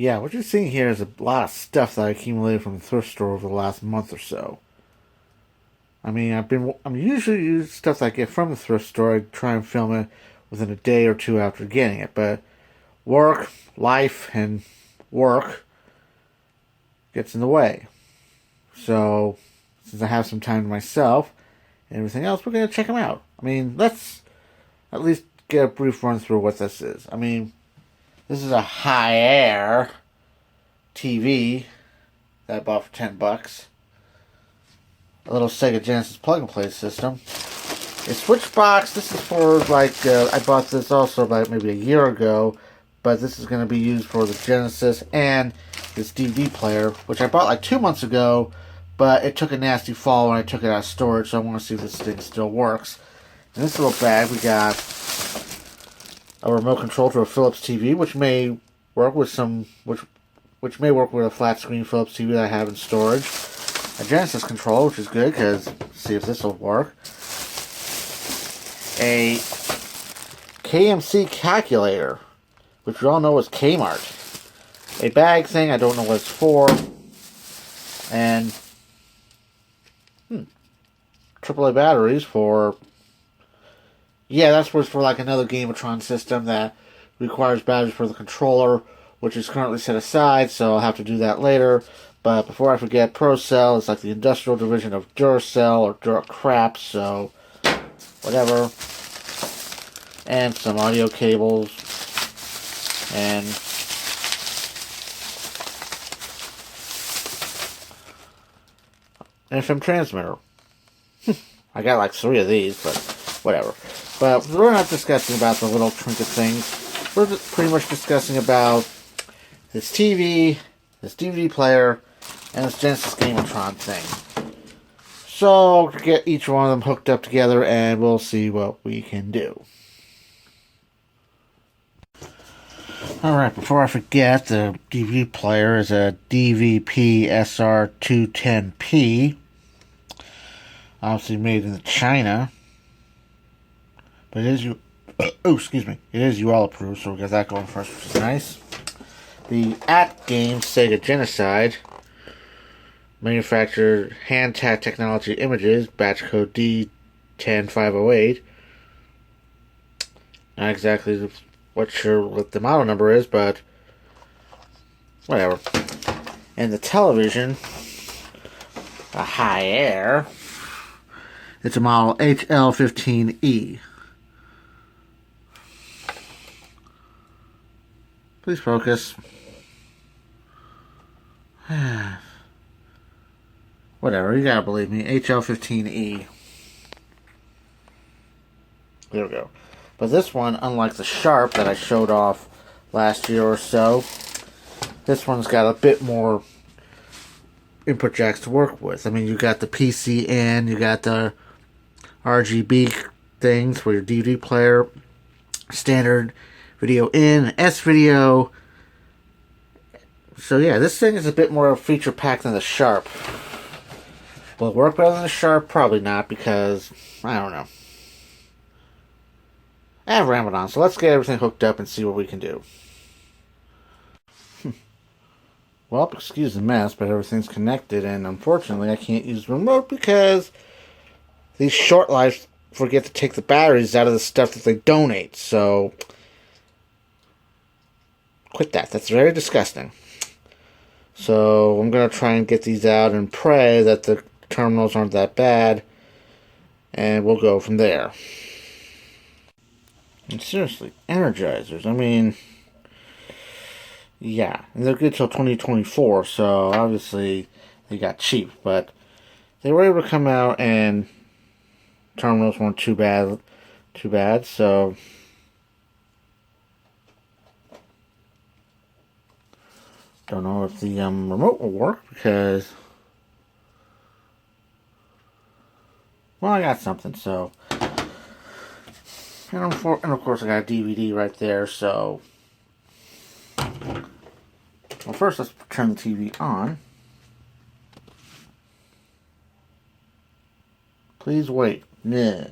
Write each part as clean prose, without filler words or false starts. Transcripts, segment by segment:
yeah, what you're seeing here is a lot of stuff that I accumulated from the thrift store over the last month or so. I mean, I'm usually use stuff that I get from the thrift store. I try and film it within a day or two after getting it, but work, life, and work gets in the way. So, since I have some time to myself and everything else, we're going to check them out. I mean, let's at least get a brief run through what this is. I mean, this is a high-air TV that I bought for $10. A little Sega Genesis plug-and-play system. A switch box. This is for, like, I bought this also about maybe a year ago, but this is going to be used for the Genesis and this DVD player, which I bought like 2 months ago, but it took a nasty fall when I took it out of storage, so I want to see if this thing still works. In this little bag, we got a remote control to a Philips TV, which may work with which may work with a flat screen Philips TV that I have in storage. A Genesis controller, which is good because see if this will work. A KMC calculator, which we all know is Kmart. A bag thing, I don't know what it's for. And AAA batteries for, yeah, that's what's for like another Gameatron system that requires batteries for the controller, which is currently set aside, so I'll have to do that later. But before I forget, ProCell is like the industrial division of Duracell or Duracrap, so whatever. And some audio cables. And an FM transmitter. I got like 3 of these, but whatever. But we're not discussing about the little trinket things. We're just pretty much discussing about this TV, this DVD player, and this Genesis Gameatron thing. So, to get each one of them hooked up together, and we'll see what we can do. Alright, before I forget, the DVD player is a DVP SR210P. Obviously made in China. But it is it is UL approved, so we got that going first, which is nice. The at-game Sega Genocide. Manufactured hand-tack technology images, batch code D10508. Not exactly sure what the model number is, but whatever. And the television, a high-air, it's a model HL15E. Please focus. Whatever, you gotta believe me. HL15E. There we go. But this one, unlike the Sharp that I showed off last year or so, this one's got a bit more input jacks to work with. I mean, you got the PC in, you got the RGB things for your DVD player, standard video in, S-video. So yeah, this thing is a bit more feature-packed than the Sharp. Will it work better than the Sharp? Probably not, because, I don't know. I have Ramadan, so let's get everything hooked up and see what we can do. Well, excuse the mess, but everything's connected, and unfortunately I can't use the remote because these short lives forget to take the batteries out of the stuff that they donate, so quit that. That's very disgusting. So I'm going to try and get these out and pray that the terminals aren't that bad, and we'll go from there. And seriously, Energizers, I mean, yeah, and they're good till 2024, so obviously they got cheap, but they were able to come out and terminals weren't too bad, so don't know if the remote will work because, well, I got something, so. And of course I got a DVD right there, so. Well, first let's turn the TV on. Please wait. Nah.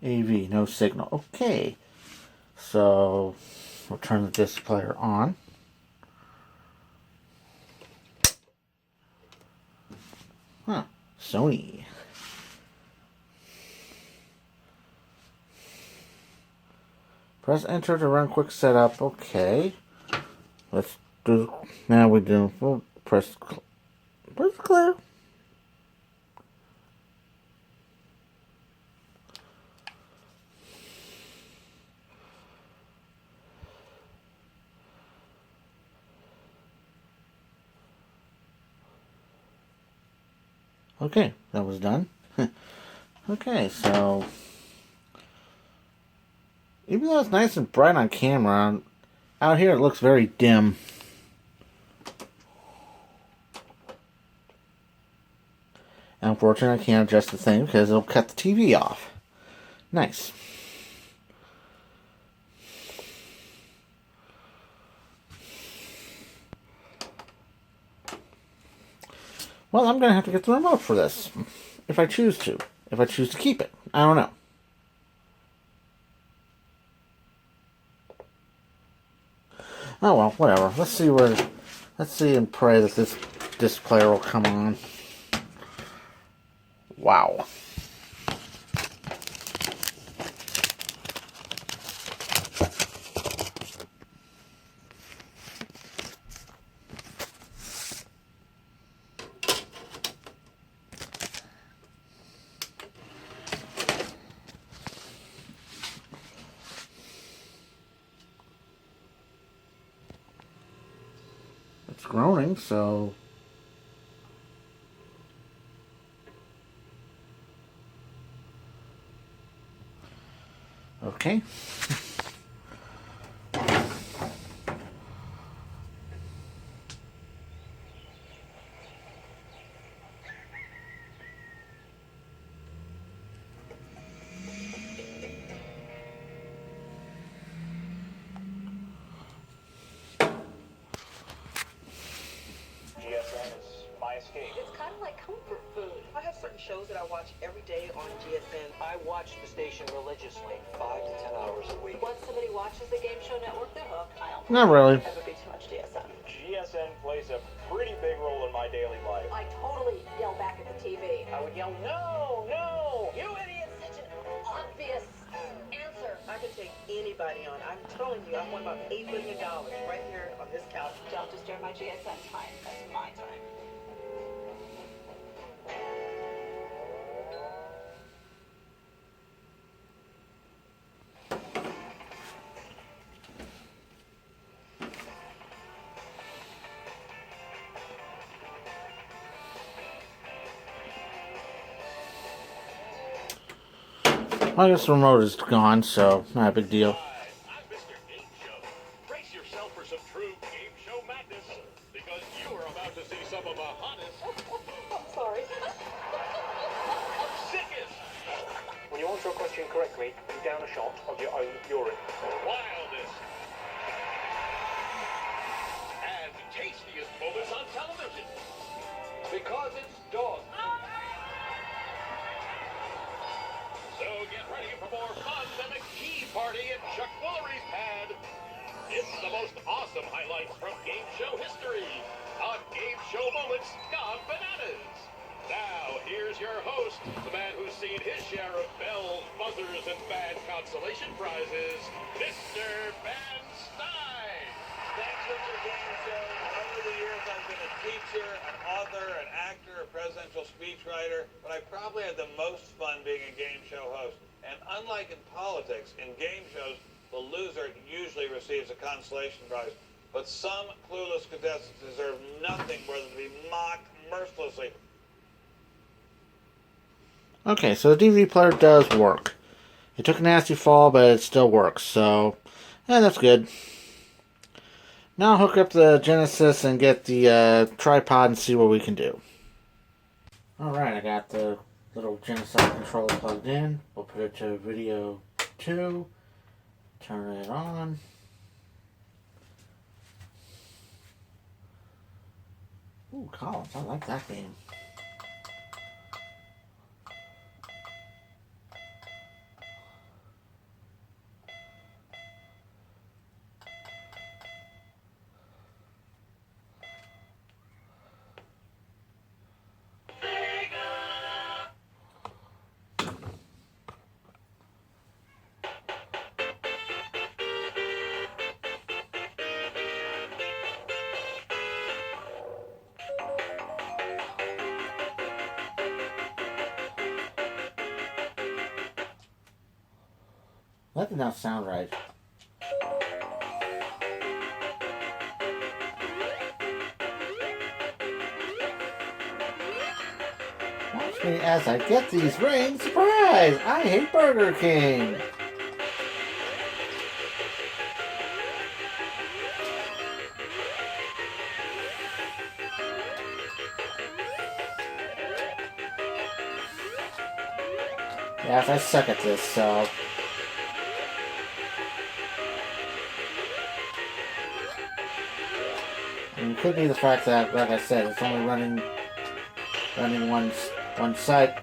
AV, no signal. Okay. So, we'll turn the disc player on. Sony. Press enter to run quick setup. Okay. Let's do. Now we do. We'll press clear. Okay, that was done. Okay, so even though it's nice and bright on camera, out here it looks very dim. Unfortunately, I can't adjust the thing because it'll cut the TV off. Nice. Well, I'm going to have to get the remote for this. If I choose to. If I choose to keep it. I don't know. Oh well, whatever. Let's see and pray that this disc player will come on. Wow. It's groaning, so okay. Eskie. It's kind of like comfort food. I have certain shows that I watch every day on GSN. I watch the station religiously, 5 to 10 hours a week. Once somebody watches the game show network, they're hooked. I don't Not really. ever be too much GSN. GSN plays a pretty big role in my daily life. I totally yell back at the TV. I would yell, no, no, you idiot! Such an obvious answer. I could take anybody on. I'm telling you, I've won about $8 billion right here on this couch. Don't disturb my GSN time. That's my time. I guess the remote is gone, so not a big deal. Hi, I'm Mr. Game Show. Brace yourself for some true game show madness, because you are about to see some of the hottest, I'm sorry. sickest, When you answer a question correctly, you down a shot of your own urine. wildest, and tastiest moments on television. Because it's dog. So get ready for more fun than a key party at Chuck Woolery's pad. It's the most awesome highlights from game show history on Game Show Moments Gone Bananas. Now, here's your host, the man who's seen his share of bells, buzzers, and bad consolation prizes, Mr. Van Stein. Thanks, Mr. Game Show. Over the years, I've been a teacher, an author, an actor, a presidential speechwriter, but I probably had the most fun being a game show host. And unlike in politics, in game shows, the loser usually receives a consolation prize. But some clueless contestants deserve nothing more than to be mocked mercilessly. Okay, so the DVD player does work. It took a nasty fall, but it still works, so that's good. Now I'll hook up the Genesis and get the tripod and see what we can do. Alright, I got the little Genesis controller plugged in. We'll put it to video 2. Turn it on. Ooh, Collins, I like that game. That did not sound right. Watch me as I get these rings. Surprise! I hate Burger King. Yes, I suck at this, so... And it could be the fact that, like I said, it's only running one side.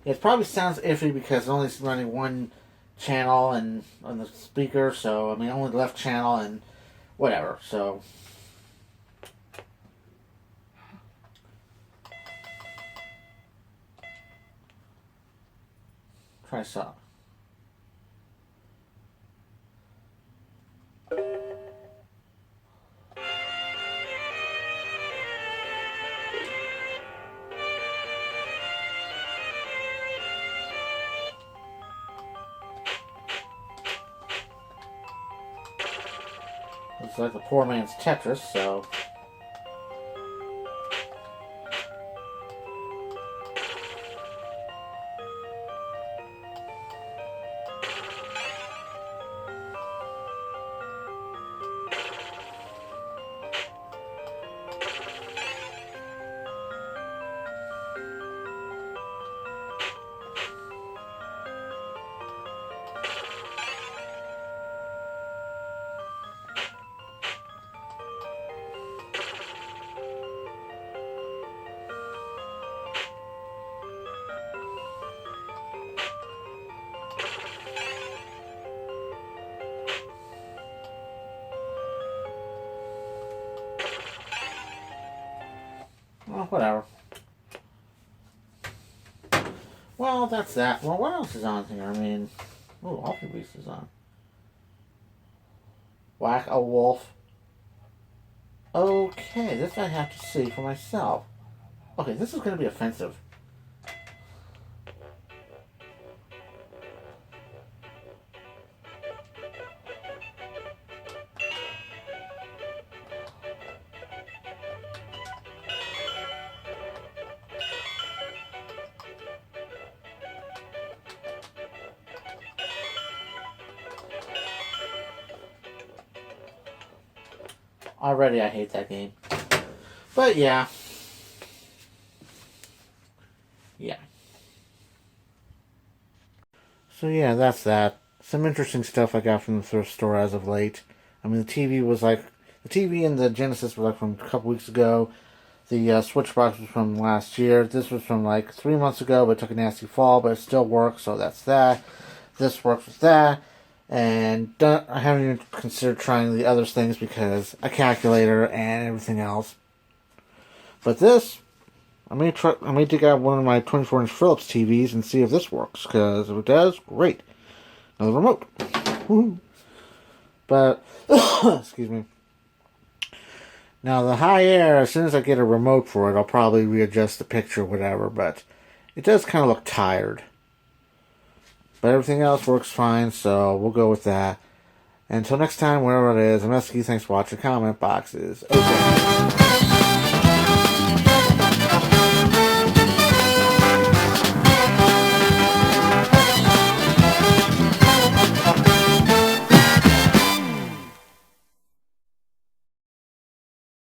It probably sounds iffy because it's only running one channel and on the speaker, so I mean only left channel and whatever. So try some. It's like the poor man's Tetris, so... Well, whatever. Well, that's that. Well, what else is on here? I mean... Oh, Alpha Beast is on. Whack a Wolf. Okay, this I have to see for myself. Okay, this is going to be offensive. Already I hate that game. But yeah. Yeah. So yeah, that's that. Some interesting stuff I got from the thrift store as of late. I mean, the TV was like... The TV and the Genesis were like from a couple weeks ago. The Switch box was from last year. This was from like 3 months ago, but it took a nasty fall, but it still works, so that's that. This works with that. And I haven't even considered trying the other things because a calculator and everything else. But this, I may dig out one of my 24-inch Philips TVs and see if this works. Because if it does, great. Another remote. Woohoo. But, excuse me. Now the high air, as soon as I get a remote for it, I'll probably readjust the picture or whatever. But it does kind of look tired. But everything else works fine, so we'll go with that. Until next time, wherever it is, I'm Eskie. Thanks for watching. Comment box is open.